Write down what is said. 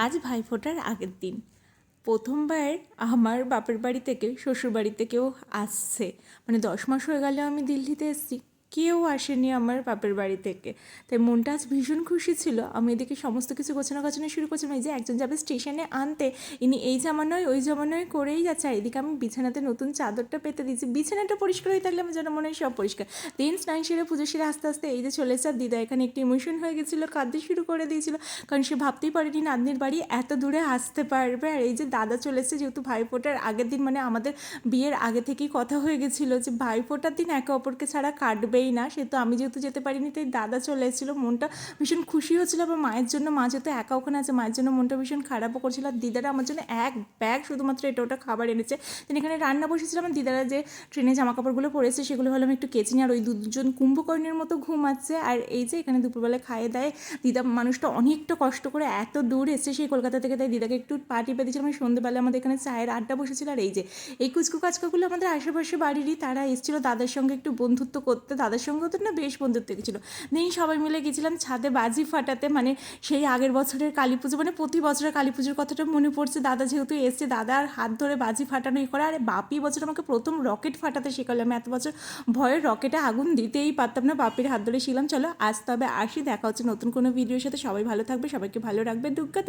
আজ ভাইফোঁটার আগের দিন প্রথমবার আমার বাপের বাড়ি থেকে শ্বশুর বাড়িতে কেউ আসছে, মানে 10 মাস হয়ে গেল আমি দিল্লিতে এসেছি, কেউ আসেনি আমার বাপের বাড়ি থেকে। তাই মনটা আজ ভীষণ খুশি ছিল। আমি এদিকে সমস্ত কিছু গোছানো গাছানো শুরু করছিলাম, এই যে একজন যাবে স্টেশনে আনতে, ইনি এই জামা নয় ওই জামা নয় করেই যাচ্ছে। আর এদিকে আমি বিছানাতে নতুন চাদরটা পেতে দিয়েছি, বিছানাটা পরিষ্কার হয়ে থাকলে আমার যেন মনে হয় সব পরিষ্কার। দিন স্নান সেরে পুজো সেরে আস্তে আস্তে এই যে চলে এসে দিদা এখানে একটু ইমোশন হয়ে গেছিলো, কাঁদতে শুরু করে দিয়েছিল, কারণ সে ভাবতেই পারেনি নাতনির বাড়ি এত দূরে আসতে পারবে। আর এই যে দাদা চলে এসেছে, যেহেতু ভাইফোঁটার আগের দিন, মানে আমাদের বিয়ের আগে থেকেই কথা হয়ে গেছিলো যে ভাইফোঁটার দিন একে অপরকে ছাড়া কাটবেই না, সেহেতু আমি যেহেতু যেতে পারিনি তাই দাদা চলে এসেছিলো। মনটা ভীষণ খুশি হচ্ছিলো, আবার মায়ের জন্য, মা যেহেতু একা ওখানে আছে, মায়ের জন্য মনটা ভীষণ খারাপও করছিল। আর দিদারা আমার জন্য এক ব্যাগ শুধুমাত্র এটা ওটা খাবার এনেছে। তিনি এখানে রান্না বসেছিলাম, দিদারা যে ট্রেনে জামা কাপড়গুলো পরেছে সেগুলো হলো আমি একটু কেচে নিই, আর ওই দুজন কুম্ভকর্ণের মতো ঘুমাচ্ছে। আর এই যে এখানে দুপুরবেলায় খাইয়ে দেয় দিদা, মানুষটা অনেকটা কষ্ট করে এত দূর এসছে সেই কলকাতা থেকে, তাই দিদাকে একটু পা টিপে দিয়েছিলাম। আমি সন্ধ্যেবেলা আমাদের এখানে চায়ের আড্ডা বসেছিল। আর এই যে এই কুচকু কাচকাগুলো আমাদের আশেপাশে বাড়িরই, তারা এসেছিলো দাদার সঙ্গে একটু বন্ধুত্ব করতে, দাদার সঙ্গেও তো না বেশ বন্ধুত্ব গেছিলো। দিন সবাই মিলে গেছিলাম ছাদে বাজি ফাটাতে, মানে সেই আগের বছরের কালী পুজো, মানে প্রতি বছরের কালী পুজোর কথাটা মনে পড়ছে। দাদা যেহেতু এসছে, দাদার হাত ধরে বাজি ফাটানো করা। আর বাপি বছর আমাকে প্রথম রকেট ফাটাতে শেখালো, আমি এত বছর ভয়ের রকেটে আগুন দিতেই পারতাম না, বাপির হাত ধরে শিখলাম। চলো আজ তবে আসি, দেখা হচ্ছে নতুন কোনো ভিডিওর সাথে। সবাই ভালো থাকবে, সবাইকে ভালো রাখবে, দুগ্গা।